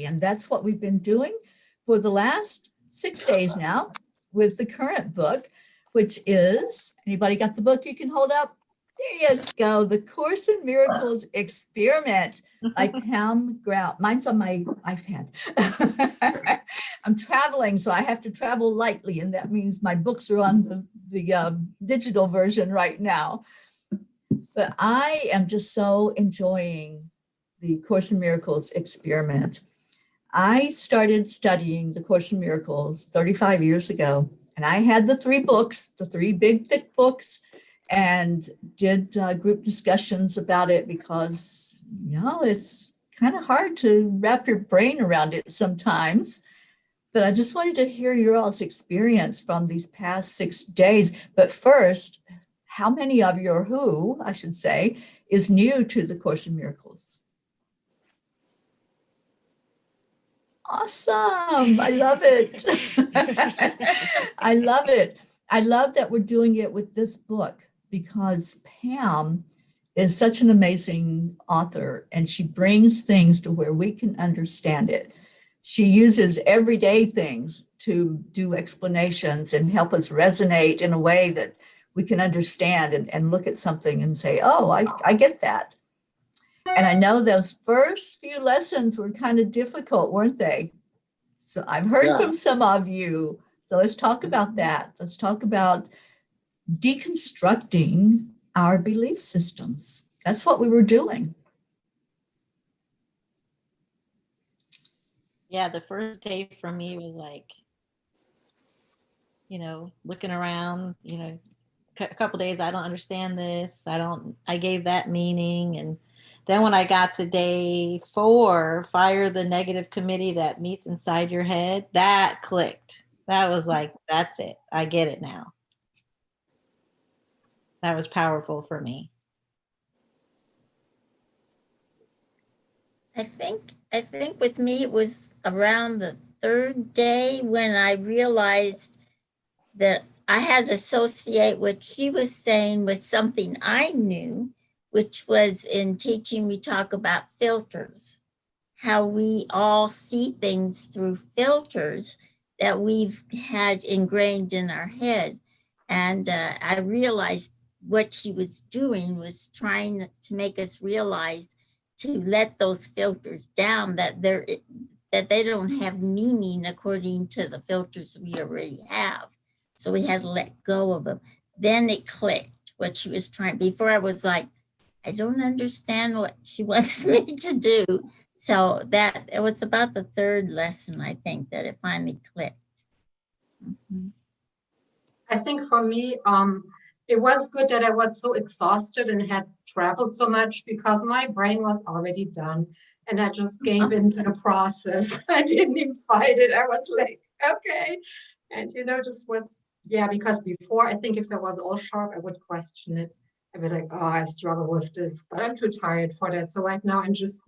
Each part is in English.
And that's what we've been doing for the last 6 days now with the current book, which is, anybody got the book you can hold up? There you go. The Course in Miracles Experiment by Pam Grout. Mine's on my iPad. I'm traveling, so I have to travel lightly, and that means my books are on the digital version right now. But I am just so enjoying the Course in Miracles Experiment. I started studying the Course in Miracles 35 years ago, and I had the 3 books, the 3 big, thick books, and did group discussions about it because, it's kind of hard to wrap your brain around it sometimes. But I just wanted to hear your all's experience from these past 6 days. But first, how many of you, or who, I should say, is new to the Course in Miracles? Awesome. I love it. I love it. I love that we're doing it with this book because Pam is such an amazing author and she brings things to where we can understand it. She uses everyday things to do explanations and help us resonate in a way that we can understand and look at something and say, oh, I get that. And I know those first few lessons were kind of difficult, weren't they? So I've heard from some of you. So let's talk about that. Let's talk about deconstructing our belief systems. That's what we were doing. Yeah, the first day for me was like, looking around, a couple days, I don't understand this. I gave that meaning. And then when I got to day 4, fire the negative committee that meets inside your head, that clicked. That was like, that's it. I get it now. That was powerful for me. I think with me, it was around the 3rd day when I realized that I had to associate what she was saying with something I knew, which was in teaching, we talk about filters, how we all see things through filters that we've had ingrained in our head. And I realized what she was doing was trying to make us realize to let those filters down, that they don't have meaning according to the filters we already have. So we had to let go of them. Then it clicked what she was trying. Before I was like, I don't understand what she wants me to do. So that it was about the 3rd lesson, I think, that it finally clicked. Mm-hmm. I think for me, it was good that I was so exhausted and had traveled so much because my brain was already done and I just gave into the process. I didn't even fight it. I was like, okay. And, just was, because before, I think if I was all sharp, I would question it. I'd be like, oh, I struggle with this, but I'm too tired for that. So right now I'm just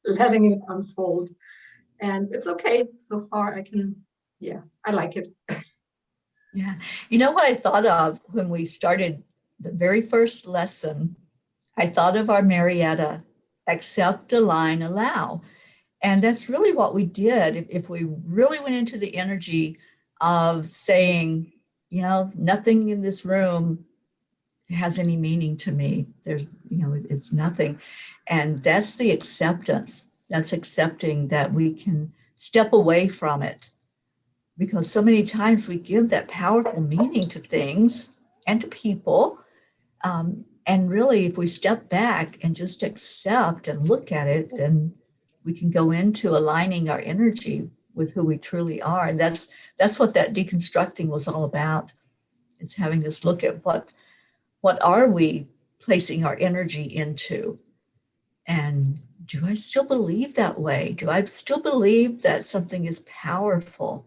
letting it unfold. And it's okay. So far I like it. Yeah. You know what I thought of when we started the very first lesson? I thought of our Marietta, accept, align, allow. And that's really what we did. If we really went into the energy of saying, nothing in this room has any meaning to me. There's, it's nothing. And that's the acceptance. That's accepting that we can step away from it. Because so many times we give that powerful meaning to things and to people. And really, if we step back and just accept and look at it, then we can go into aligning our energy with who we truly are. And that's what that deconstructing was all about. It's having us look at what are we placing our energy into? And do I still believe that way? Do I still believe that something is powerful?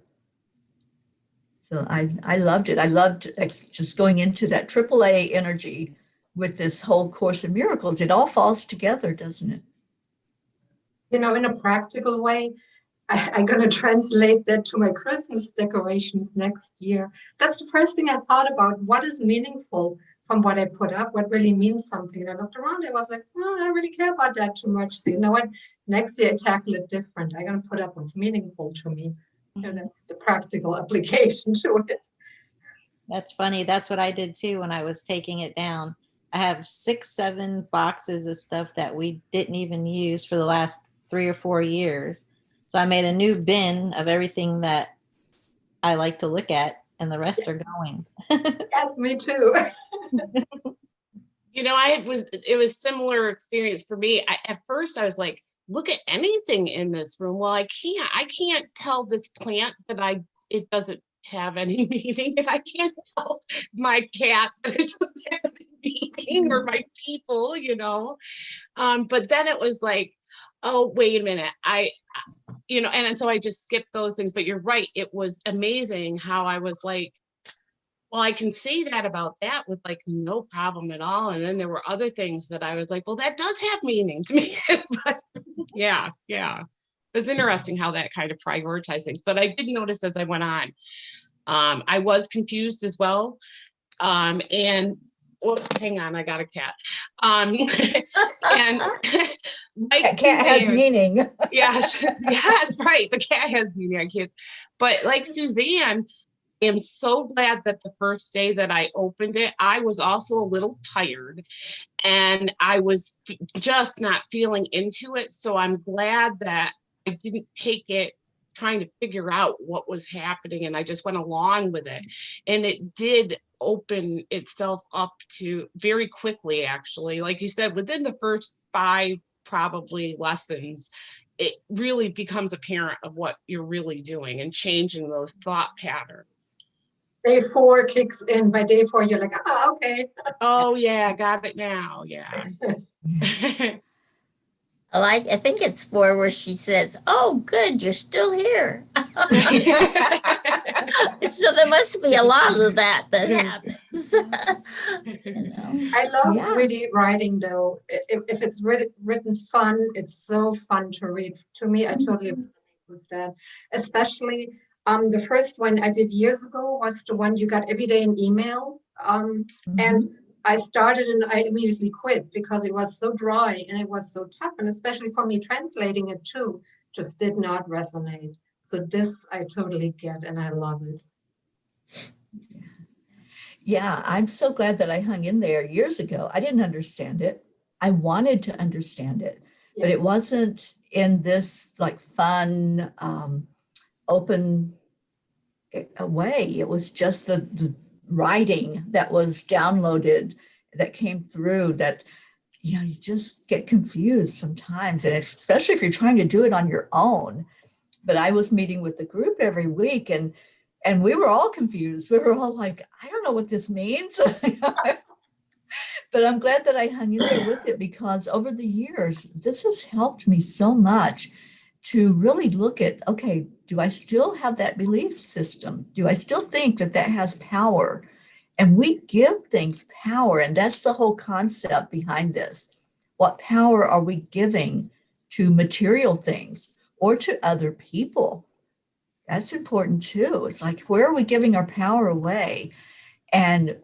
So I loved it. I loved just going into that AAA energy with this whole Course in Miracles. It all falls together, doesn't it? In a practical way, I'm going to translate that to my Christmas decorations next year. That's the first thing I thought about. What is meaningful from what I put up, what really means something. And I looked around, I was like, well, I don't really care about that too much. So you know what? Next year I tackle it different. I'm gonna put up what's meaningful to me. And that's the practical application to it. That's funny. That's what I did too when I was taking it down. I have 6, 7 boxes of stuff that we didn't even use for the last 3 or 4 years. So I made a new bin of everything that I like to look at, and the rest are going. Yes, me too. You know, it was similar experience for me. At first I was like, look at anything in this room. Well, I can't tell this plant that it doesn't have any meaning. And I can't tell my cat that it doesn't have any meaning, or my people, you know. But then it was like, oh, wait a minute. And so I just skipped those things. But you're right. It was amazing how I was like, well, I can say that about that with like no problem at all. And then there were other things that I was like, well, that does have meaning to me. But yeah. It was interesting how that kind of prioritized things. But I did notice as I went on, I was confused as well. And whoops, hang on, I got a cat. And like That cat has Suzanne- meaning. yes, right. The cat has meaning, I can't. But like Suzanne, I'm so glad that the first day that I opened it, I was also a little tired and I was just not feeling into it. So I'm glad that I didn't take it trying to figure out what was happening, and I just went along with it. And it did open itself up to very quickly, actually. Like you said, within the first 5 probably lessons, it really becomes apparent of what you're really doing and changing those thought patterns. Day 4 kicks in. By day 4, you're like, okay. Oh yeah, got it now. Yeah. I think it's 4 where she says, "Oh, good, you're still here." So there must be a lot of that happens. You know? I love Yeah. witty writing though. If it's written fun, it's so fun to read. To me, I totally agree with that. Especially the first one I did years ago was the one you got every day an email. And I started and I immediately quit because it was so dry and it was so tough. And especially for me, translating it too just did not resonate. So this I totally get and I love it. Yeah, I'm so glad that I hung in there years ago. I didn't understand it. I wanted to understand it, but it wasn't in this like fun, open way. It was just the writing that was downloaded that came through that, you just get confused sometimes. And especially if you're trying to do it on your own. But I was meeting with the group every week and we were all confused. We were all like, I don't know what this means. But I'm glad that I hung in there with it because over the years, this has helped me so much to really look at, okay, do I still have that belief system? Do I still think that has power? And we give things power. And that's the whole concept behind this. What power are we giving to material things or to other people? That's important too. It's like, where are we giving our power away? And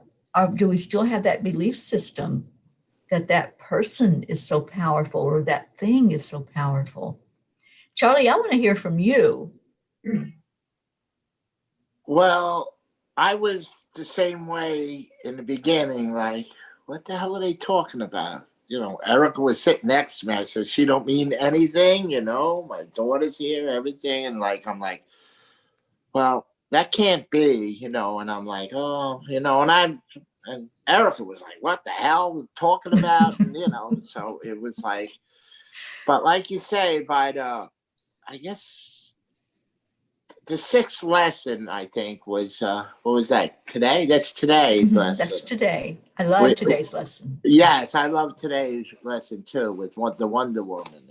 do we still have that belief system that person is so powerful or that thing is so powerful? Charlie, I want to hear from you. Well, I was the same way in the beginning, like, what the hell are they talking about? Erica was sitting next to me. I said, she don't mean anything, my daughter's here, everything. And I'm like, well, that can't be, and I'm like, oh, and Erica was like, what the hell talking about? And, so it was like, but like you say, by I guess the 6th lesson, I think was, what was that? Today? That's today's lesson. That's today. I love today's lesson. Yes, I love today's lesson too, with the Wonder Woman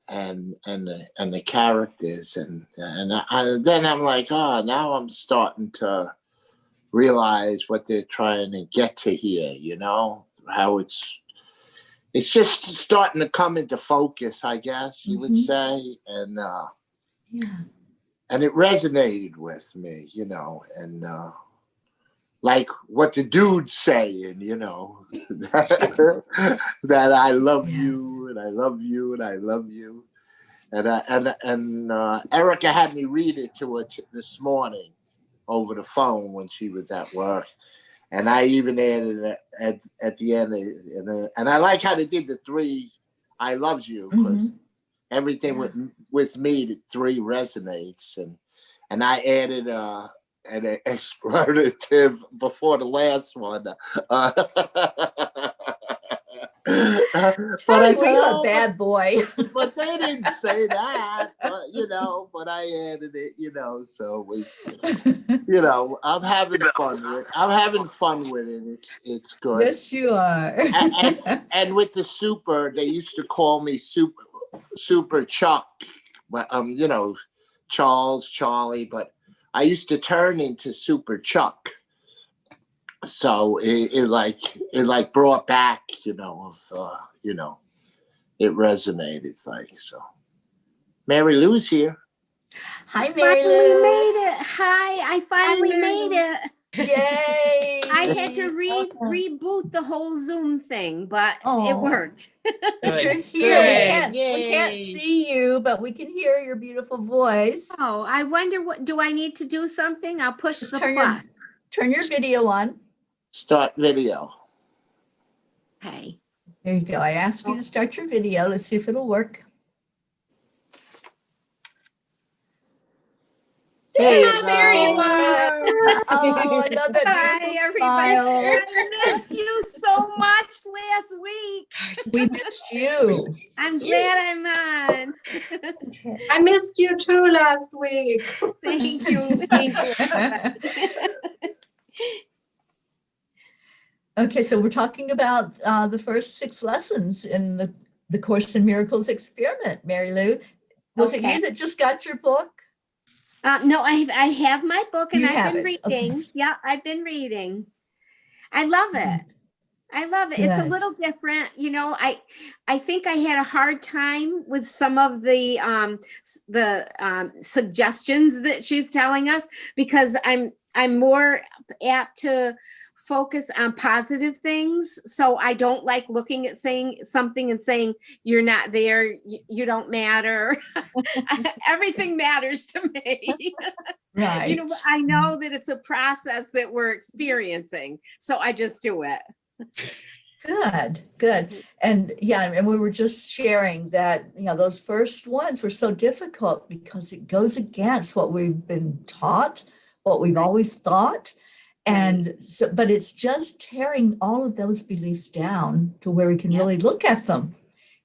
and, and the characters. And then I'm like, oh, now I'm starting to realize what they're trying to get to here, how it's just starting to come into focus, I guess you would say. And and it resonated with me, and like what the dude's saying, you know, that I love Yeah. you and I love you and I love you. And Erica had me read it to her this morning over the phone when she was at work. And I even added it at the end. And I like how they did the 3 I loves you, because everything with me, the 3 resonates. And I added an expletive before the last one. But I Terry, said, you're a bad boy. but they didn't say that, but but I added it, so I'm having fun with it. It's good. Yes, you are. And with the super, they used to call me Super Chuck, but Charles, Charlie, but I used to turn into Super Chuck. So it brought back, it resonated so. Mary Lou's here. Hi, Finally Mary Lou. made it. Hi, I finally Mary made Lou. it. Yay. I had to reboot the whole Zoom thing, but it Oh. worked. But you're Good. here. Good. We can't Yay. see you, but we can hear your beautiful voice. Oh, I wonder do I need to do something? I'll push Just the turn plus. your video on. Start video. Okay. There you go. I asked you to start your video. Let's see if it'll work. There you There you go. are. Oh, I love that Hi, beautiful everybody. smile. I missed you so much last week. We missed you. I'm glad I'm on. I missed you too last week. Thank you. Thank you. Okay, so we're talking about the first 6 lessons in the Course in Miracles experiment. Mary Lou, was it Okay. you that just got your book? No, I have my book and You I've have been it. Okay. reading. Yeah, I've been reading. I love it. I love it. It's a Good. little different. I think I had a hard time with some of the suggestions that she's telling us, because I'm more apt to focus on positive things. So I don't like looking at saying something and saying, you're not there, you don't matter. Everything matters to me. Right. I know that it's a process that we're experiencing. So I just do it. Good. And yeah, and we were just sharing that, those first ones were so difficult because it goes against what we've been taught, what we've always thought. And so, but it's just tearing all of those beliefs down to where we can really look at them.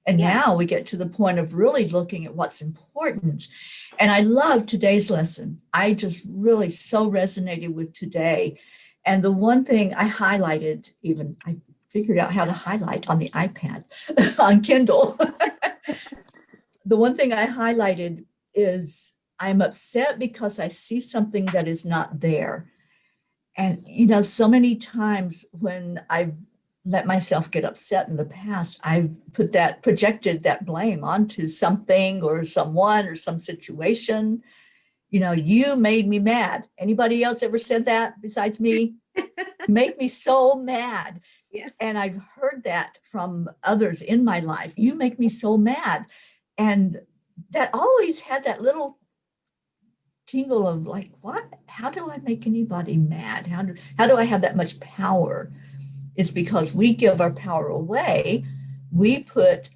And now we get to the point of really looking at what's important. And I love today's lesson. I just really so resonated with today. And the one thing I highlighted, I figured out how to highlight on the iPad, on Kindle. The one thing I highlighted is I'm upset because I see something that is not there. And, so many times when I've let myself get upset in the past, I've projected that blame onto something or someone or some situation. You made me mad. Anybody else ever said that besides me? Make me so mad. Yeah. And I've heard that from others in my life. You make me so mad. And that always had that little tingle of like, what? How do I make anybody mad? How do I have that much power? It's because we give our power away. We put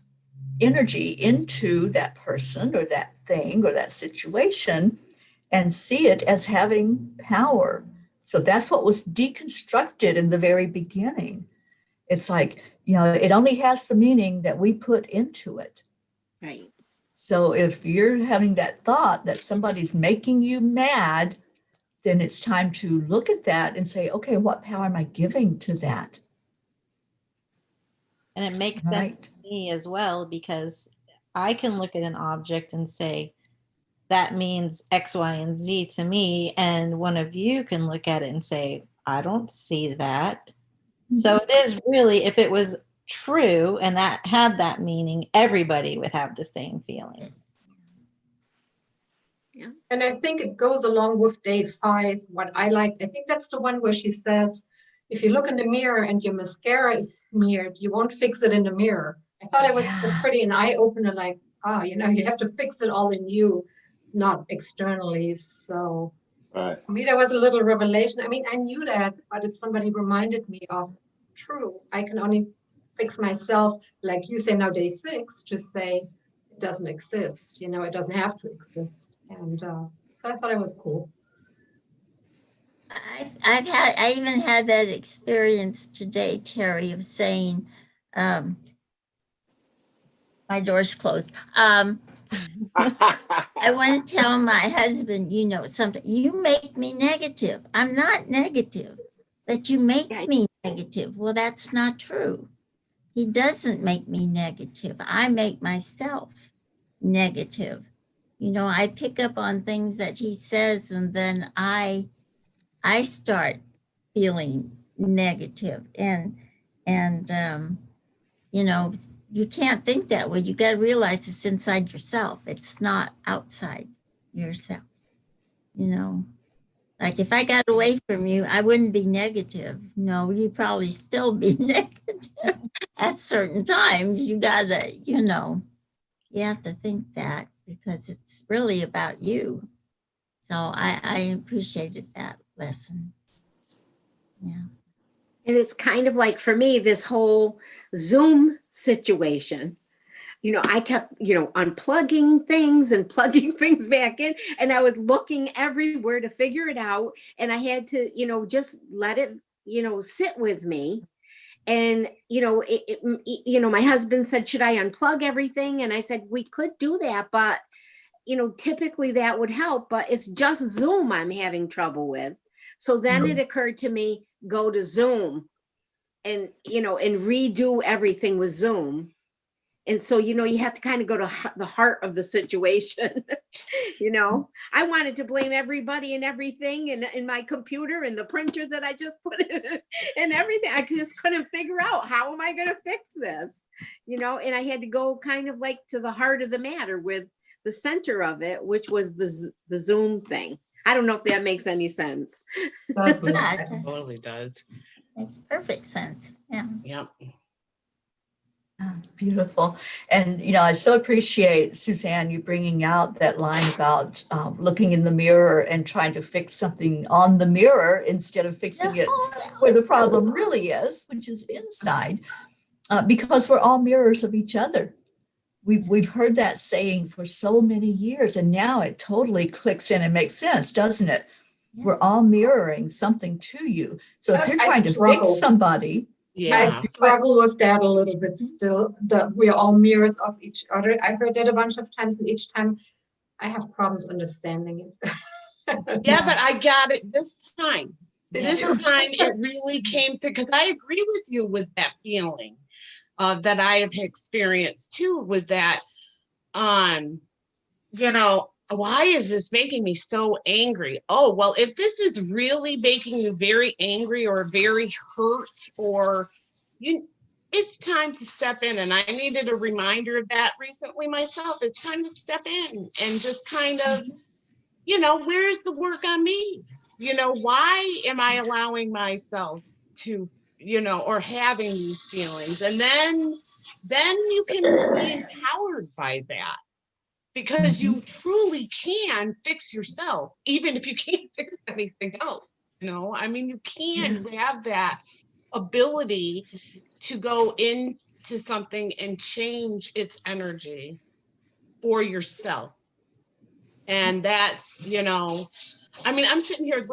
energy into that person or that thing or that situation and see it as having power. So that's what was deconstructed in the very beginning. It's like, it only has the meaning that we put into it. Right. So if you're having that thought that somebody's making you mad, then it's time to look at that and say, okay, what power am I giving to that? And it makes sense to me as well, because I can look at an object and say, that means X, Y, and Z to me. And one of you can look at it and say, I don't see that. Mm-hmm. So it is really, if it was true and that had that meaning, everybody would have the same feeling. And I think it goes along with day 5. What I like, I think that's the one where she says, if you look in the mirror and your mascara is smeared, you won't fix it in the mirror. I thought it was Yeah. pretty an eye opener, like, you have to fix it all in you, not externally. So Right. for me, that was a little revelation. I mean, I knew that, but it's somebody reminded me of true. I can only fix myself, like you say now, day 6, to say it doesn't exist. It doesn't have to exist. And so I thought it was cool. I even had that experience today, Terry, of saying, my door's closed. I want to tell my husband, something, you make me negative. I'm not negative, but you make me negative. Well, that's not true. He doesn't make me negative. I make myself negative. I pick up on things that he says, and then I start feeling negative. And you can't think that way. You got to realize it's inside yourself. It's not outside yourself. Like if I got away from you, I wouldn't be negative. No, you'd probably still be negative at certain times. You gotta, you have to think that because it's really about you. So I appreciated that lesson. Yeah. And it's kind of like for me, this whole Zoom situation, I kept, unplugging things and plugging things back in. And I was looking everywhere to figure it out. And I had to, just let it, sit with me. And, my husband said, should I unplug everything? And I said, we could do that, but, typically that would help, but it's just Zoom I'm having trouble with. So then it occurred to me, go to Zoom and, and redo everything with Zoom. And so, you have to kind of go to the heart of the situation. I wanted to blame everybody and everything and in my computer and the printer that I just put in and everything. I just couldn't figure out, how am I going to fix this? And I had to go kind of like to the heart of the matter with the center of it, which was the Zoom thing. I don't know if that makes any sense. Does make Yeah, sense. Totally does. makes perfect sense. Yeah. Yep. Beautiful. And, I so appreciate, Suzanne, you bringing out that line about looking in the mirror and trying to fix something on the mirror instead of fixing it where the problem really is, which is inside, because we're all mirrors of each other. We've heard that saying for so many years, and now it totally clicks in and makes sense, doesn't it? We're all mirroring something to you. So if you're I trying to struggle. fix somebody, I Yeah. struggle with that a little bit still, that we're all mirrors of each other. I've heard that a bunch of times, and each time I have problems understanding it. Yeah, but I got it this time. Did This you? time it really came through because I agree with you with that feeling that I have experienced too with that. Why is this making me so angry? Oh, well, if this is really making you very angry or very hurt or it's time to step in. And I needed a reminder of that recently myself. It's time to step in and just kind of, where's the work on me? Why am I allowing myself to, or having these feelings? And then you can be empowered by that. Because you truly can fix yourself, even if you can't fix anything else. You can have that ability to go into something and change its energy for yourself. And that's, I'm sitting here,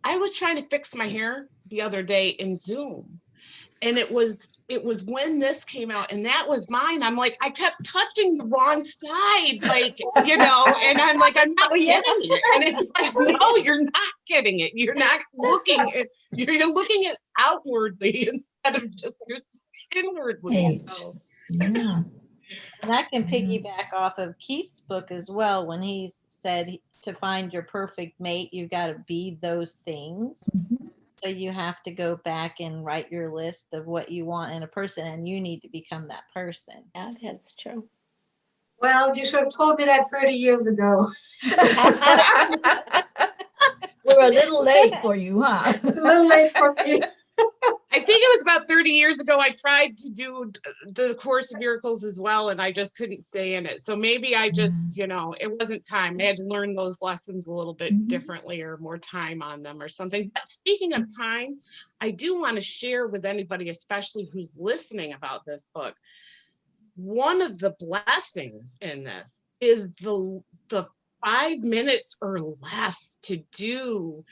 I was trying to fix my hair the other day in Zoom. And it was when this came out and that was mine. I'm like, I kept touching the wrong side, and I'm like, I'm not getting it. And it's like, no, you're not getting it. You're not looking at, you're looking at outwardly instead of just inwardly. Right. So, yeah. And I can piggyback off of Keith's book as well when he said to find your perfect mate, you've got to be those things. Mhm. So you have to go back and write your list of what you want in a person, and you need to become that person. Yeah, that's true. Well, you should have told me that 30 years ago. We're a little late for you, huh? A little late for me. I think it was about 30 years ago. I tried to do the Course in Miracles as well, and I just couldn't stay in it. So maybe I just, it wasn't time. I had to learn those lessons a little bit Mhm. differently, or more time on them or something. But speaking of time, I do want to share with anybody, especially who's listening, about this book. One of the blessings in this is the 5 minutes or less to do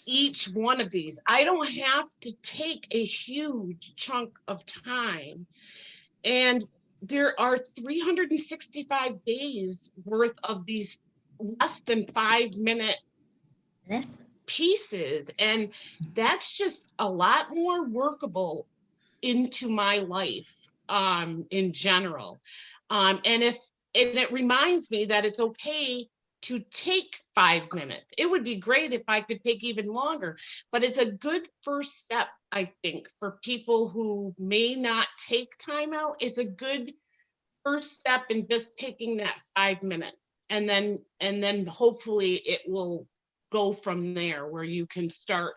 each one of these. I don't have to take a huge chunk of time. And there are 365 days worth of these less than 5 minute Yes. pieces. And that's just a lot more workable into my life in general. And it reminds me that it's okay to take 5 minutes. It would be great if I could take even longer, but it's a good first step, I think, for people who may not take time out. It's a good first step in just taking that 5 minutes. And then hopefully it will go from there, where you can start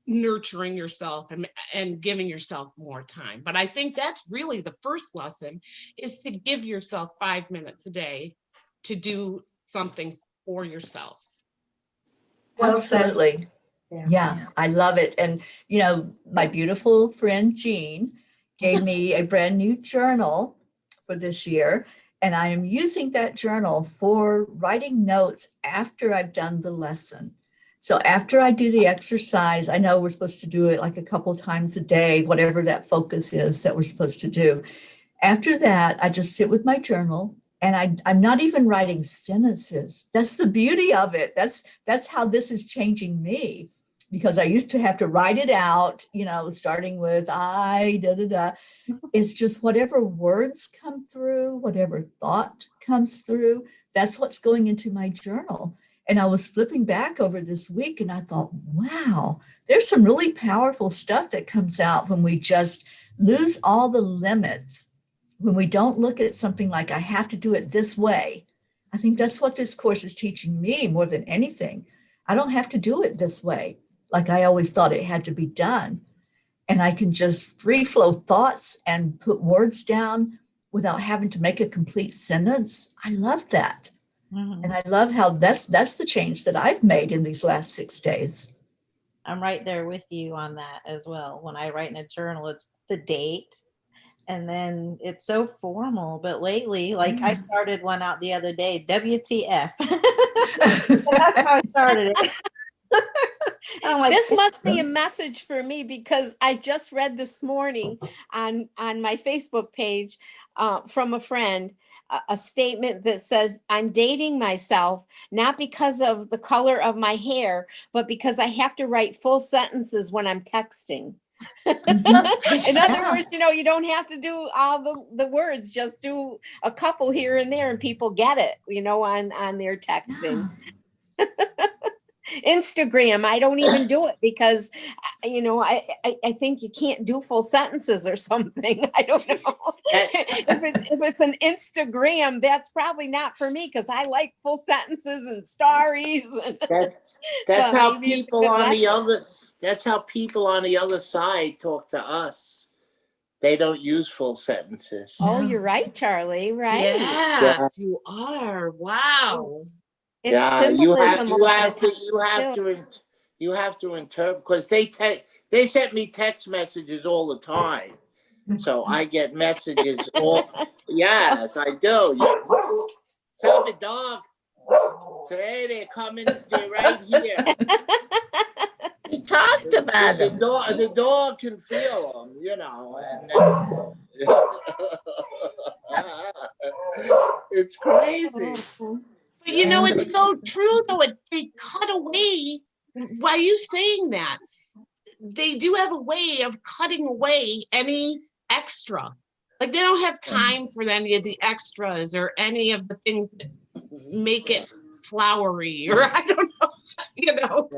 nurturing yourself and giving yourself more time. But I think that's really the first lesson, is to give yourself 5 minutes a day to do something for yourself. Well said. Absolutely. Yeah, I love it. And, my beautiful friend Jean gave me a brand new journal for this year. And I am using that journal for writing notes after I've done the lesson. So after I do the exercise, I know we're supposed to do it like a couple times a day, whatever that focus is that we're supposed to do. After that, I just sit with my journal, and I'm not even writing sentences. That's the beauty of it. That's how this is changing me, because I used to have to write it out, starting with I, da, da, da. It's just whatever words come through, whatever thought comes through, that's what's going into my journal. And I was flipping back over this week and I thought, wow, there's some really powerful stuff that comes out when we just lose all the limits, when we don't look at something like, I have to do it this way. I think that's what this course is teaching me more than anything. I don't have to do it this way, like I always thought it had to be done. And I can just free flow thoughts and put words down without having to make a complete sentence. I love that. Mhm. And I love how that's the change that I've made in these last 6 days. I'm right there with you on that as well. When I write in a journal, it's the date, and then it's so formal. But lately, like I started one out the other day, WTF. And that's how I started it. And I'm like, This must be a message for me, because I just read this morning on my Facebook page from a friend, a statement that says, I'm dating myself not because of the color of my hair, but because I have to write full sentences when I'm texting. In other words, you don't have to do all the words, just do a couple here and there and people get it, on their texting. Instagram, I don't even do it because, I think you can't do full sentences or something. I don't know. If it's an Instagram, that's probably not for me, because I like full sentences and stories. That's So how maybe it's a people good on the lesson. other, that's how people on the other side talk to us. They don't use full sentences. Oh, you're right, Charlie. Right. Yes, you are. Wow. It's Yeah, symbolism a lot of times. you have to interpret, because they sent me text messages all the time. So I get messages all, yes, I do. Tell the dog, say, hey, they're coming, they're right here. We talked about The it. the dog can feel them, it's crazy. But it's so true though. They cut away. Why are you saying that? They do have a way of cutting away any extra. Like they don't have time for any of the extras or any of the things that make it flowery, or I don't know,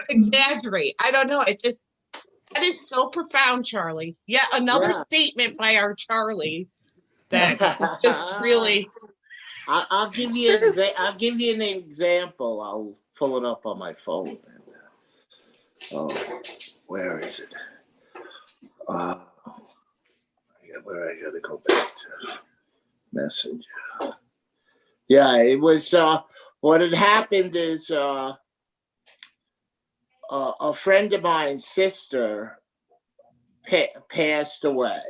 exaggerate. I don't know. That is so profound, Charlie. Yet another Yeah. statement by our Charlie that just really, I'll give It's you true. I'll give you an example. I'll pull it up on my phone. Oh, where is it? Where I gotta go back to Messenger. Yeah, it was. What had happened is a friend of mine's sister passed away,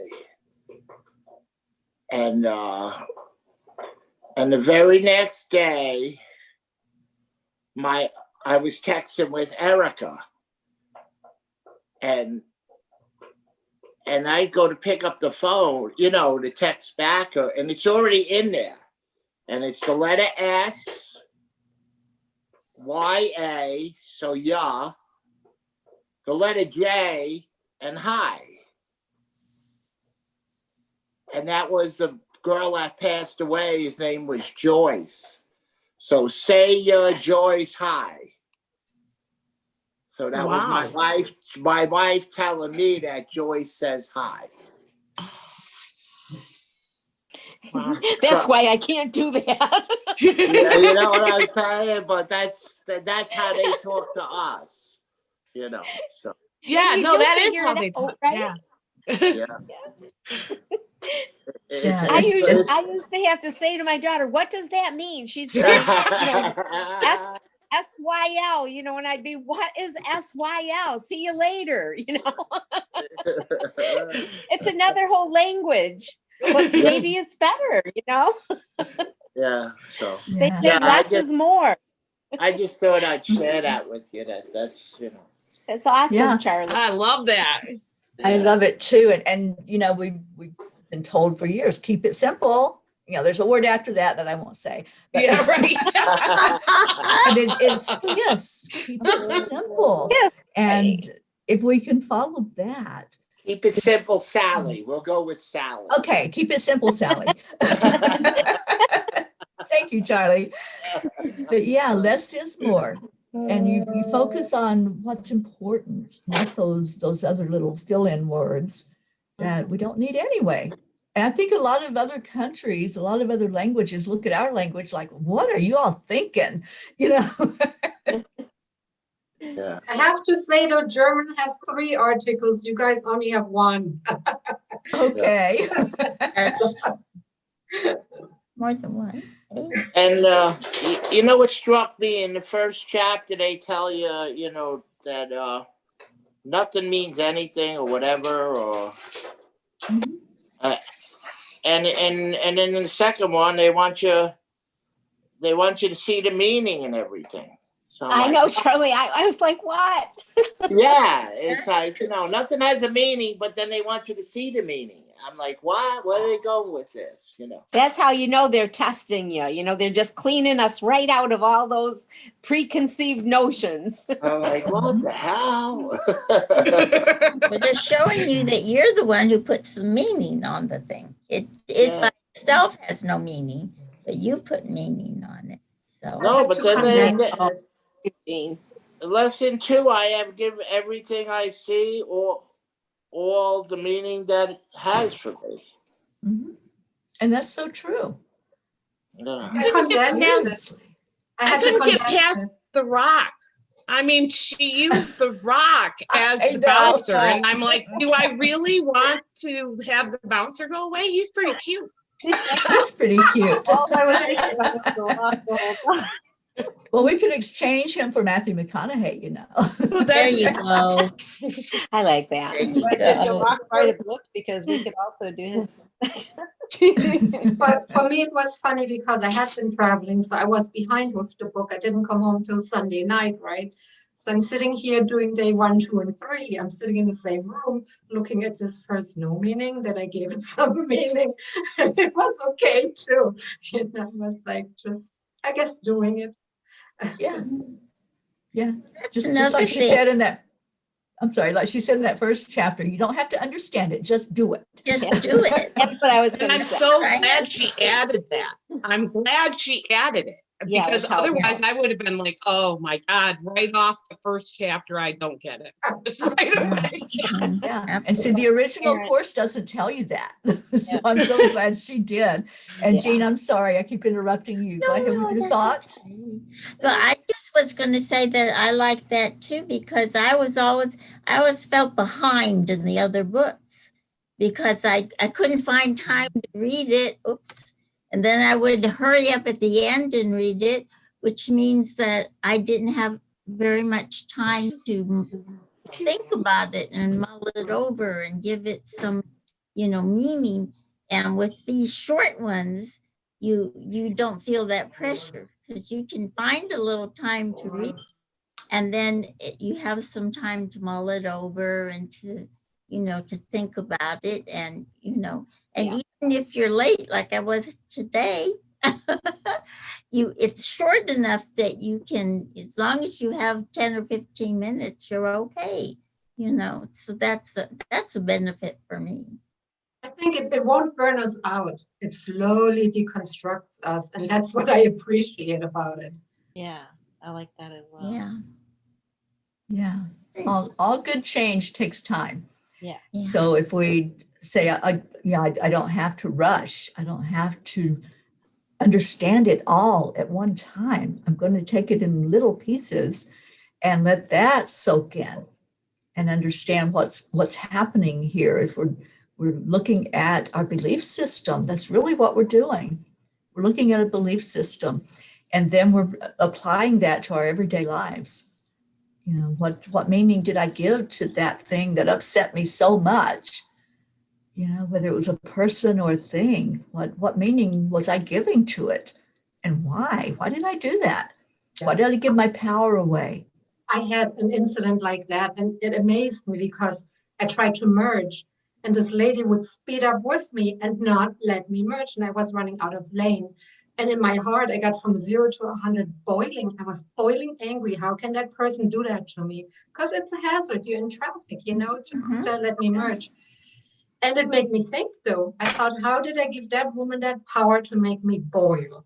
and the very next day, I was texting with Erica, and I go to pick up the phone, to text back her, and it's already in there, and it's the letter S, Y-A, so yeah, the letter J, and hi. And that was the girl that passed away. His name was Joyce. So say Joyce hi. So that was my wife telling me that Joyce says hi. wow. That's why I can't do that. Yeah, you know what I'm saying? But that's how they talk to us, So Yeah, You no, do that is figure how it they out, talk. right? Yeah. yeah. Yeah, I it's- used to have to say to my daughter, "What does that mean?" She'd say, SYL, and I'd be, "What is SYL? See you later." It's another whole language, but Yeah. maybe it's better, Yeah. So They yeah. say Yeah, I less just- is more. I just thought I'd share that with you. That's It's awesome, Yeah. Charlie. I love that. I love it too. And we've been told for years, keep it simple. There's a word after that I won't say. But, Yeah, right. but it's yes, keep it simple. Yes. And if we can follow that, Keep it simple, Sally. We'll go with Sally. okay, keep it simple, Sally. Thank you, Charlie. But yeah, less is more. And you focus on what's important, not those other little fill-in words that we don't need anyway. And I think a lot of other countries, a lot of other languages look at our language like, what are you all thinking? Yeah. I have to say though, German has 3 articles. You guys only have 1. Okay. That's more than one. And you know what struck me in the first chapter? They tell you, that nothing means anything or whatever, or Mhm. and then in the second one, they want you to see the meaning in everything. So I'm I like, know, Charlie. I was like, what? Yeah, it's like, nothing has a meaning, but then they want you to see the meaning. I'm like, what? Where are they going with this? That's how they're testing you. They're just cleaning us right out of all those preconceived notions. I'm like, what the hell? But they're showing you that you're the one who puts the meaning on the thing. It Yeah. by itself has no meaning, but you put meaning on it. So No, but then Jean. lesson 2, I have given everything I see all the meaning that it has for me. Mhm. And that's so true. Yeah. I couldn't get past, Seriously. I couldn't get past the rock. I mean, she used the rock as I the know. bouncer. And I'm like, do I really want to have the bouncer go away? He's pretty cute. That's pretty cute. All I was thinking about was the rock the whole time. Well, we could exchange him for Matthew McConaughey, there you go. I like that. There you But did the go. rock write a book? Because we could also do his. But for me, it was funny because I had been traveling, so I was behind with the book. I didn't come home till Sunday night, right? So I'm sitting here doing day 1, 2, and 3. I'm sitting in the same room looking at this first no meaning, that I gave it some meaning. And it was okay too. It was like just, I guess, doing it. Yeah. Yeah. Just another like she thing. said in that, I'm sorry, like she said in that first chapter, you don't have to understand it, just do it. Just do it. That's what I was And going I'm to say. so right? glad she added that. I'm glad she added it Yeah, Because that's how it otherwise goes. I would have been like, oh my God, right off the first chapter, I don't get it. Just right away. Mhm. Yeah, and see, Absolutely. the original Parent. course doesn't tell you that. So Yeah. I'm so glad she did. And Yeah. Jean, I'm sorry, I keep interrupting you. Go ahead with your that's thoughts. okay. But I just was going to say that I like that too, because I always felt behind in the other books because I couldn't find time to read it. Oops. And then I would hurry up at the end and read it, which means that I didn't have very much time to think about it and mull it over and give it some, meaning. And with these short ones, you don't feel that pressure because you can find a little time to read, and then you have some time to mull it over and to think about it, and Yeah. even if you're late like I was today, it's short enough that you can, as long as you have 10 or 15 minutes, you're okay. So that's a benefit for me. I think it won't burn us out. It slowly deconstructs us. And that's what I appreciate about it. Yeah, I like that as well. Yeah. Yeah, all good change takes time. Yeah. Yeah. So if we say, I don't have to rush, I don't have to understand it all at one time. I'm going to take it in little pieces and let that soak in and understand what's happening here is we're looking at our belief system. That's really what we're doing. We're looking at a belief system, and then we're applying that to our everyday lives. What meaning did I give to that thing that upset me so much? Whether it was a person or a thing, what meaning was I giving to it? And why? Why did I do that? Why did I give my power away? I had an incident like that, and it amazed me because I tried to merge, and this lady would speed up with me and not let me merge, and I was running out of lane. And in my heart, I got from 0 to 100 boiling. I was boiling angry. How can that person do that to me? Because it's a hazard. You're in traffic, just let me merge. And it made me think, though. I thought, how did I give that woman that power to make me boil?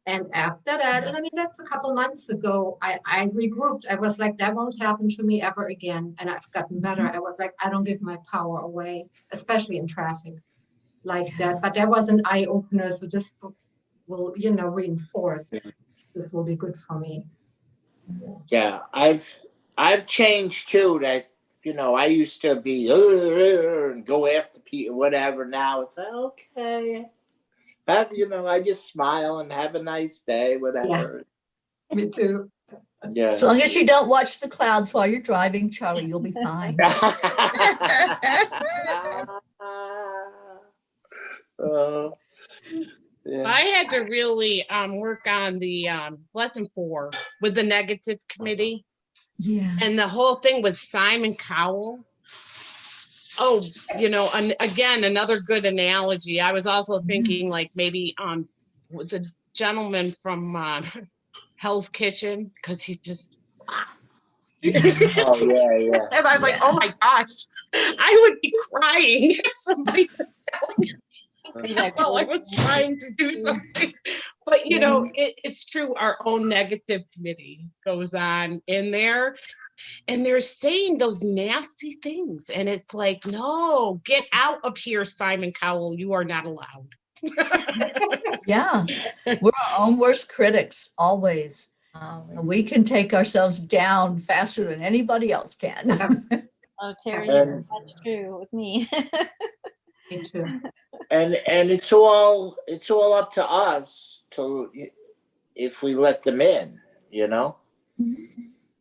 And after that, and I mean, that's a couple months ago, I regrouped. I was like, that won't happen to me ever again. And I've gotten better. I was like, I don't give my power away, especially in traffic like that. But that was an eye opener. So this book will, reinforce. This will be good for me. Yeah, I've changed too. That I used to be and go after people, whatever. Now it's like, okay, I just smile and have a nice day, whatever. Yeah. Me too. Yeah. As long as you don't watch the clouds while you're driving, Charlie, you'll be fine. Yeah. I had to really work on the lesson 4 with the negative committee. Yeah. And the whole thing with Simon Cowell. Oh, again, another good analogy. I was also thinking like maybe with the gentleman from Hell's Kitchen, because he just Oh yeah. and I'm like, oh my gosh, I would be crying if somebody was telling me. Well, I was trying to do something, but it's true. Our own negative committee goes on in there, and they're saying those nasty things, and it's like, no, get out of here, Simon Cowell. You are not allowed. Yeah, we're our own worst critics, always. We can take ourselves down faster than anybody else can. Oh, Terry, And- that's true with me. Me too. And it's all up to us to if we let them in,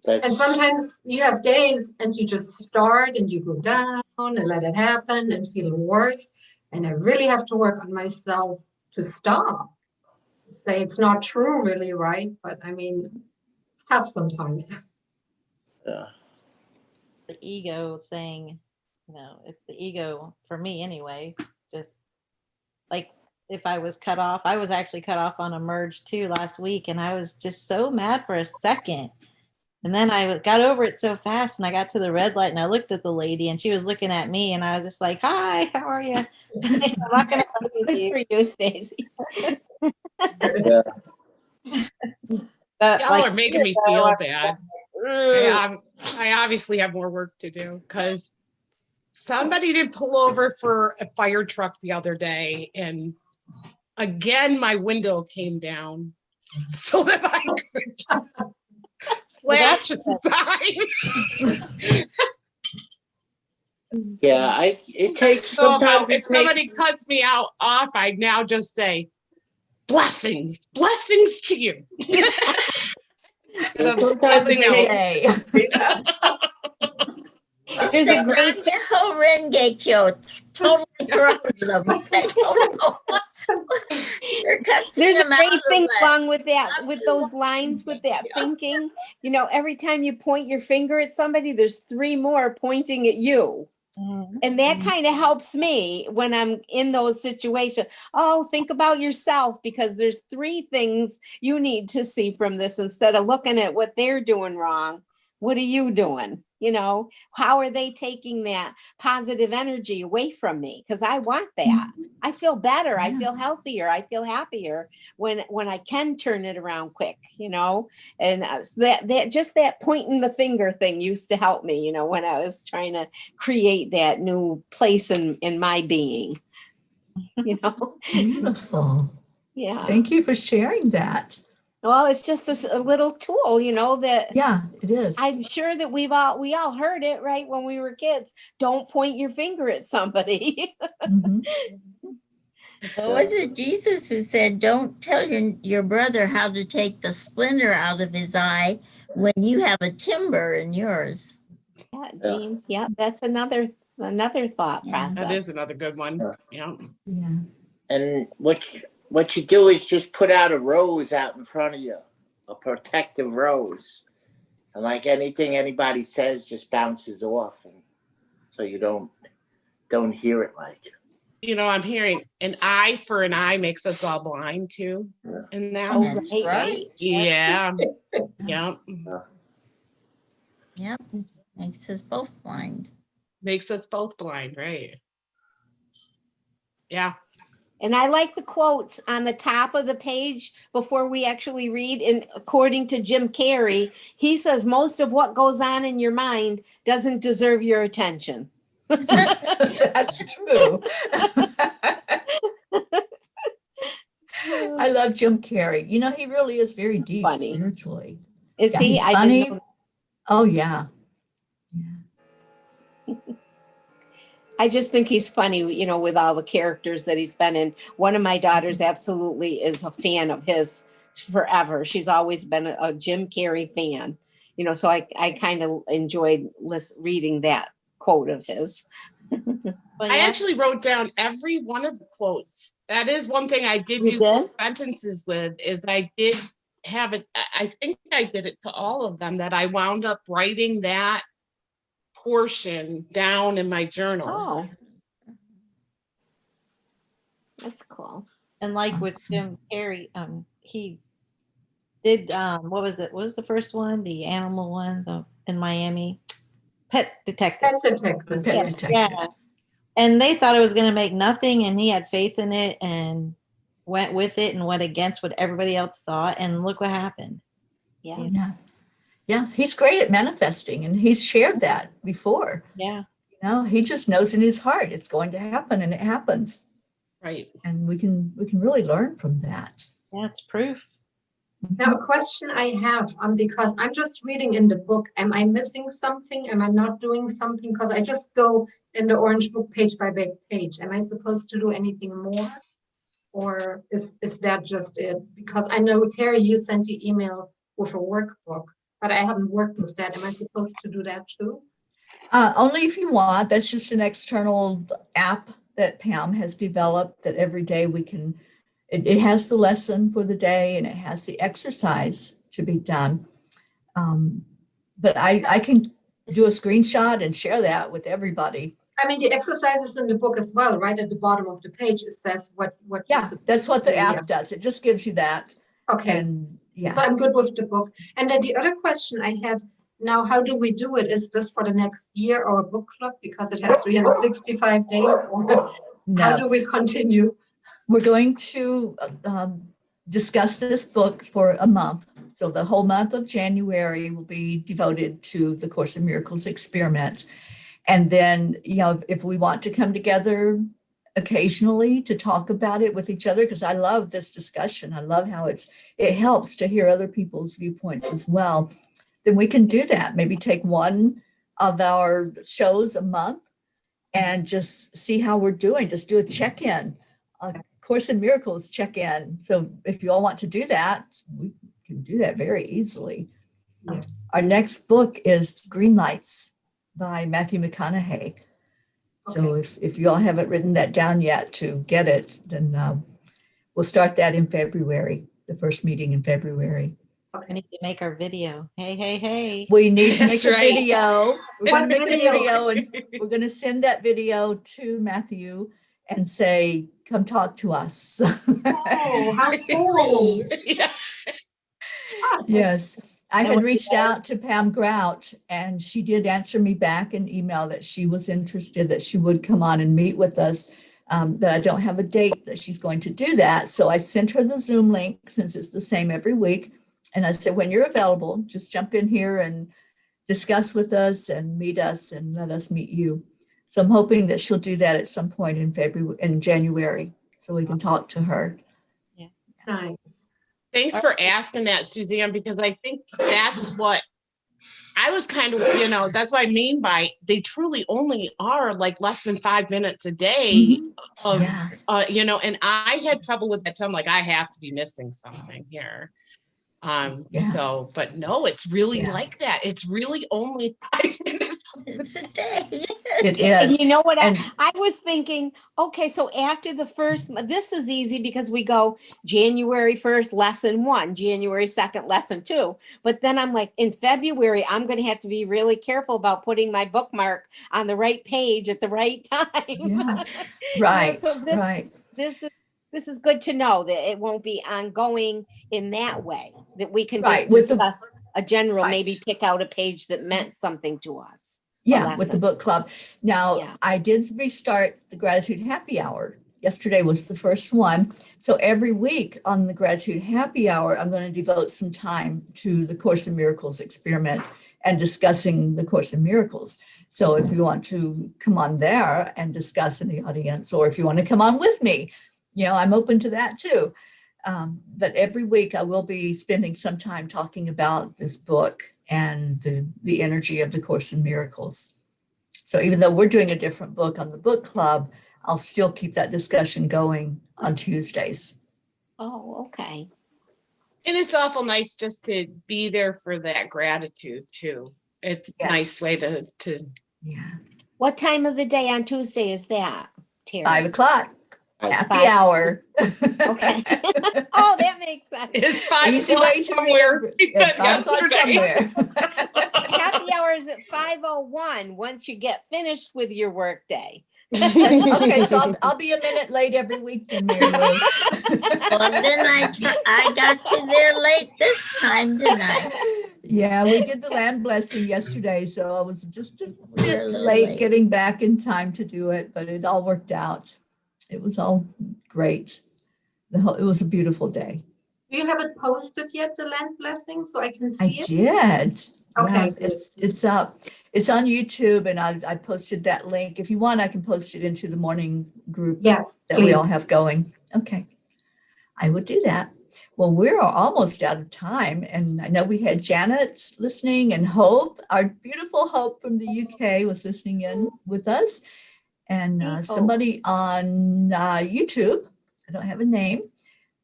That's, And sometimes you have days and you just start and you go down and let it happen and feel worse. And I really have to work on myself to stop. Say it's not true, really, right? But I mean, it's tough sometimes. yeah. The ego saying, it's the ego for me anyway. Just like if I was cut off, I was actually cut off on a merge too last week, and I was just so mad for a second. And then I got over it so fast, and I got to the red light and I looked at the lady and she was looking at me, and I was just like, hi, how are you? I'm not going to play with Good you. for you, Stacy. Yeah. But, Y'all like, are making me feel bad. I obviously have more work to do because somebody did pull over for a fire truck the other day, and again, my window came down so that I could flash a sign. Yeah, it takes So sometimes if it somebody takes cuts me out off, I now just say, blessings to you. sometimes Have a it good takes day. There's a great Nanyeho Rengekyo totally throws them. They don't know. You're cussing There's a them out great of thing it. along with that, with those lines, with that thinking. You know, every time you point your finger at somebody, there's 3 more pointing at you. Mhm. And that kind of helps me when I'm in those situations. Oh, think about yourself, because there's 3 things you need to see from this instead of looking at what they're doing wrong. What are you doing? You know, how are they taking that positive energy away from me? Because I want that. I feel better. I Yeah. feel healthier. I feel happier when I can turn it around quick, you know. And that just that pointing the finger thing used to help me, you know, when I was trying to create that new place in my being, you know. Beautiful. Yeah. Thank you for sharing that. Well, it's just a little tool, you know, that Yeah, it is. I'm sure that we all heard it, right, when we were kids. Don't point your finger at somebody. Mhm. Or was it Jesus who said, don't tell your brother how to take the splinter out of his eye when you have a timber in yours? Yeah, Jean. Yeah, that's another thought Yeah. process. That is another good one. Yeah. Yeah. and what you do is just put out a rose out in front of you, a protective rose. And like anything anybody says just bounces off, and so you don't hear it like. You know, I'm hearing an eye for an eye makes us all blind too. Yeah. And that, Oh, That's right, right. right. yeah, yeah, Yep. Makes us both blind. makes us both blind, right? Yeah. And I like the quotes on the top of the page before we actually read. And according to Jim Carrey, he says most of what goes on in your mind doesn't deserve your attention. That's true. I love Jim Carrey. You know, he really is very deep Funny. spiritually. Is Yeah, he? he's I funny. didn't know. Oh, yeah. I just think he's funny, you know, with all the characters that he's been in. One of my daughters absolutely is a fan of his forever. She's always been a Jim Carrey fan, you know, so I kind of enjoyed reading that quote of his. But I yeah, actually wrote down every one of the quotes. That is one thing I did You do did? full sentences with, is I did have it. I think I did it to all of them, that I wound up writing that portion down in my journal. Oh, that's cool. and like with Awesome. Jim Carrey, he did what was it? What was the first one? The animal one, in Miami, Pet Detective. Pet detective. Pet Yeah. detective. Yeah. And they thought it was going to make nothing, and he had faith in it and went with it and went against what everybody else thought, and look what happened. Yeah. Yeah. Yeah. He's great at manifesting, and he's shared that before. Yeah. You know, he just knows in his heart it's going to happen, and it happens. Right. And we can really learn from that. Yeah, it's proof. Now, a question I have, because I'm just reading in the book, am I missing something? Am I not doing something? Because I just go in the orange book page by page. Am I supposed to do anything more? Or is that just it? Because I know, Terry, you sent the email with a workbook, but I haven't worked with that. Am I supposed to do that too? Only if you want. That's just an external app that Pam has developed that every day we can, it has the lesson for the day and it has the exercise to be done. But I can do a screenshot and share that with everybody. I mean, the exercises in the book as well, right at the bottom of the page, it says what. Yeah, that's what the Yeah. app does. It just gives you that. Okay. And yeah. So I'm good with the book. And then the other question I had, now, how do we do it? Is this for the next year or a book club because it has 365 days? Or how No, do we continue? we're going to discuss this book for a month. So the whole month of January will be devoted to the Course in Miracles experiment. And then, if we want to come together occasionally to talk about it with each other, because I love this discussion. I love how it helps to hear other people's viewpoints as well. Then we can do that. Maybe take one of our shows a month and just see how we're doing. Just do a check-in, a Course in Miracles check-in. So if you all want to do that, we can do that very easily. Yeah. Our next book is Green Lights by Matthew McConaughey. So if you all haven't written that down yet to get it, then we'll start that in February, the first meeting in February. We need to make our video. Hey, hey, hey. We need to make That's a right. video. We're going to make a video? video and we're going to send that video to Matthew and say, come talk to us. Oh, how cool. Please. Yeah. Yes. I And had what- reached out to Pam Grout and she did answer me back in email that she was interested, that she would come on and meet with us. But I don't have a date that she's going to do that. So I sent her the Zoom link since it's the same every week. And I said, when you're available, just jump in here and discuss with us and meet us and let us meet you. So I'm hoping that she'll do that at some point in January, so we can talk to her. Nice. Thanks for asking that, Suzanne, because I think that's what I was kind of, that's what I mean by they truly only are like less than 5 minutes a day of, Yeah. and I had trouble with that. So I'm like, I have to be missing something here. Yeah. So, but no, it's really Yeah. like that. It's really only 5 minutes. It's a day. It And is. you know what? And- I was thinking, okay, so after the first, this is easy because we go January 1st, lesson 1, January 2nd, lesson 2. But then I'm like, in February, I'm going to have to be really careful about putting my bookmark on the right page at the right time. Yeah. Right, so this- right. This is good to know that it won't be ongoing in that way, that we can Right, just with the- discuss a general, Right. maybe pick out a page that meant something to us. Yeah, with the lesson. book club. Now, Yeah. I did restart the Gratitude Happy Hour. Yesterday was the first one. So every week on the Gratitude Happy Hour, I'm going to devote some time to the Course in Miracles experiment and discussing the Course in Miracles. So if you want to come on there and discuss in the audience, or if you want to come on with me, I'm open to that too. But every week I will be spending some time talking about this book and the energy of the Course in Miracles. So even though we're doing a different book on the book club, I'll still keep that discussion going on Tuesdays. Oh, okay. And it's awful nice just to be there for that gratitude too. It's a nice way Yes. to Yeah. What time of the day on Tuesday is that, Terry? 5:00, Five. happy 5. hour. Okay. Oh, that makes sense. it's 5 Easy o'clock way to somewhere. remember. We It's said 5:00 yesterday. somewhere. Happy hours at 5:01 once you get finished with your workday. Okay, so I'll be a minute late every week then, Mary Lou. Well, then I got you there late this time, didn't I? Yeah, we did the land blessing yesterday, so I was just a bit You're a little late late. getting back in time to do it, but it all worked out. It was all great. It was a beautiful day. Do you have it posted yet, the land blessing, so I can I see it? did. Okay, Yeah, good. it's up. It's on YouTube, and I posted that link. If you want, I can post it into the morning group Yes, that we all please. have going. Okay, I would do that. Well, we're almost out of time, and I know we had Janet listening and Hope, our beautiful Hope from the UK, was listening in with us, and Hey, Hope. somebody on YouTube. I don't have a name,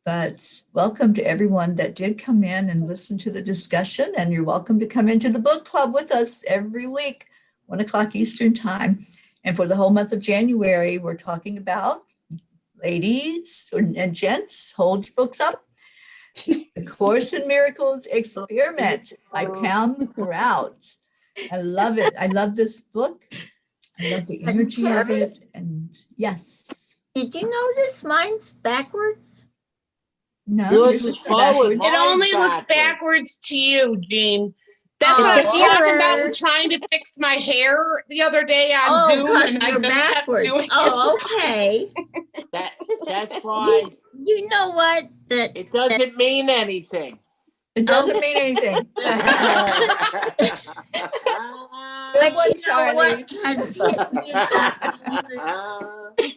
but welcome to everyone that did come in and listen to the discussion, and you're welcome to come into the book club with us every week, 1:00 Eastern time. And for the whole month of January, we're talking about, ladies and gents, hold your books up, The Course in Miracles Experiment by Pam Grout. I love it. I love this book. I love the energy of Terry? it. And yes. Did you notice mine's backwards? No, Yours yours is is forward. backwards. It only Mine's looks backward. backwards to you, Jean. That's what I It's was a talking about mirror. with trying to fix my hair the other day on Oh, Zoom, because and I you're just kept backwards. doing it. Oh, okay. That's why You know what? That it doesn't mean anything. It doesn't mean anything. Good But one, you know Charlie. what has hit me about all this?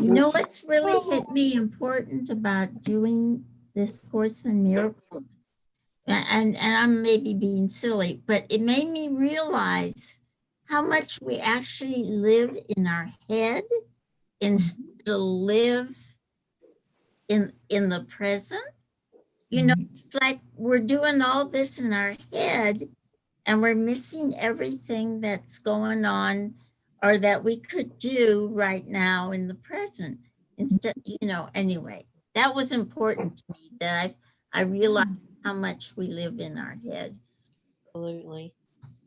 You know what's really hit me important about doing this Course in Miracles? And I'm maybe being silly, but it made me realize how much we actually live in our head instead of live in the present. You know, it's like we're doing all this in our head and we're missing everything that's going on or that we could do right now in the present. Instead, anyway, that was important to me that I realized how much we live in our heads. Absolutely.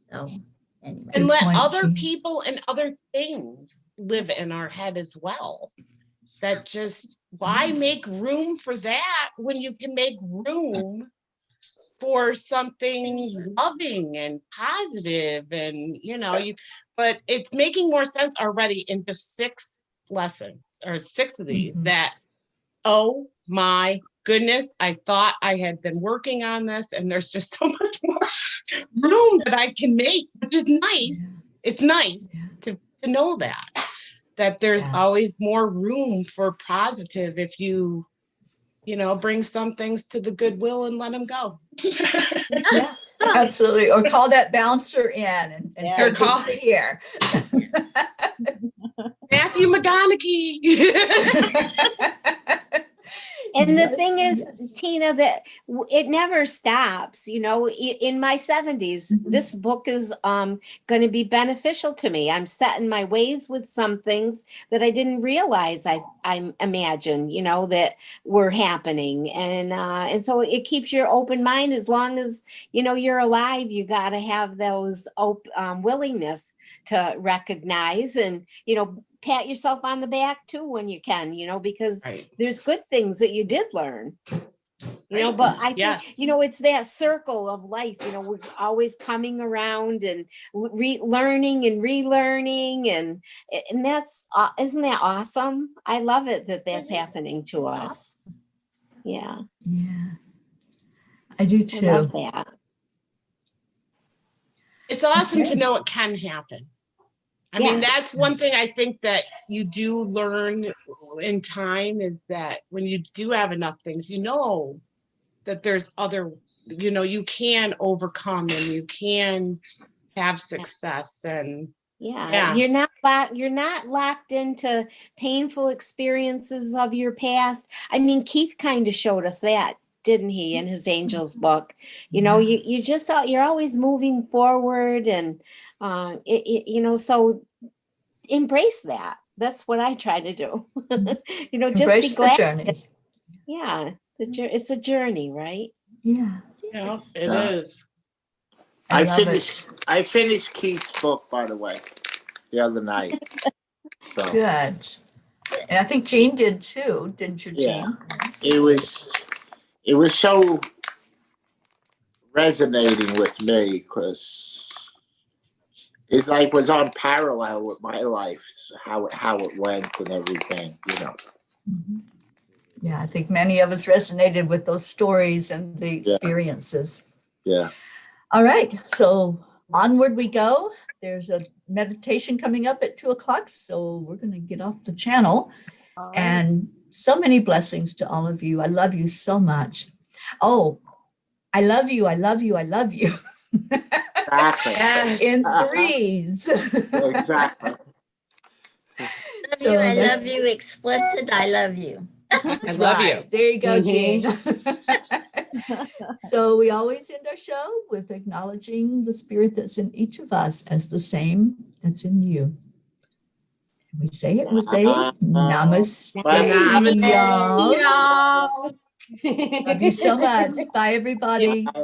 So anyway. And Good let point, other Jean. people and other things live in our head as well. That just, why make room for that when you can make room for something loving and positive and but it's making more sense already in just 6 lessons or 6 of these Mhm. that, oh my goodness, I thought I had been working on this and there's just so much more room that I can make, which is nice. Yeah. It's nice Yeah. to know that there's Yeah. always more room for positive if you bring some things to the goodwill and let them go. Yeah, absolutely. Or call that bouncer in and Yeah. say, Or call- "Get here." Matthew McConaughey. And the Yes, thing is, yes. Tina, that it never stops. In my 70s, Mhm. this book is going to be beneficial to me. I'm set in my ways with some things that I didn't realize I imagine, that were happening. And so it keeps your open mind as long as, you're alive. You got to have those willingness to recognize and, pat yourself on the back too when you can, because Right. there's good things that you did learn, Right. but I think, Yes. it's that circle of life, we're always coming around and learning and relearning. And that's, isn't that awesome? I love it that that's It is. happening to It's us. Yeah. Yeah, I do I love too. that. It's awesome Okay. to know it can happen. I mean, Yes. that's one thing I think that you do learn in time is that when you do have enough things, that there's other, you can overcome and you can have success. And Yeah, you're not locked into painful experiences of your past. I mean, Keith kind of showed us that, didn't he, in his Angels book? You're always moving forward, and so embrace that. That's what I try to do. Just be Embrace the glad. journey. Yeah, it's a journey, right? Yeah, it Yeah. is. I I love finished it. I finished Keith's book, by the way, the other night. So Good. And I think Jean did too, didn't you, Yeah. Jean? it was so resonating with me because it was on parallel with my life, how it went and everything. Mhm. Yeah, I think many of us resonated with those stories and the Yeah. experiences. Yeah. All right, so onward we go. There's a meditation coming up at 2:00, so we're going to get off the channel. All right. And so many blessings to all of you. I love you so much. Oh, I love you. I love you. I love you. Exactly. Yes. In threes. Exactly. So I let's- love you, explicit. I love you. That's love you. right. There you go, Mhm. Jean. So we always end our show with acknowledging the spirit that's in each of us as the same that's in you. And we say it with a namaste, Namaste. y'all. Y'all. Love you so much. Bye, everybody. Bye.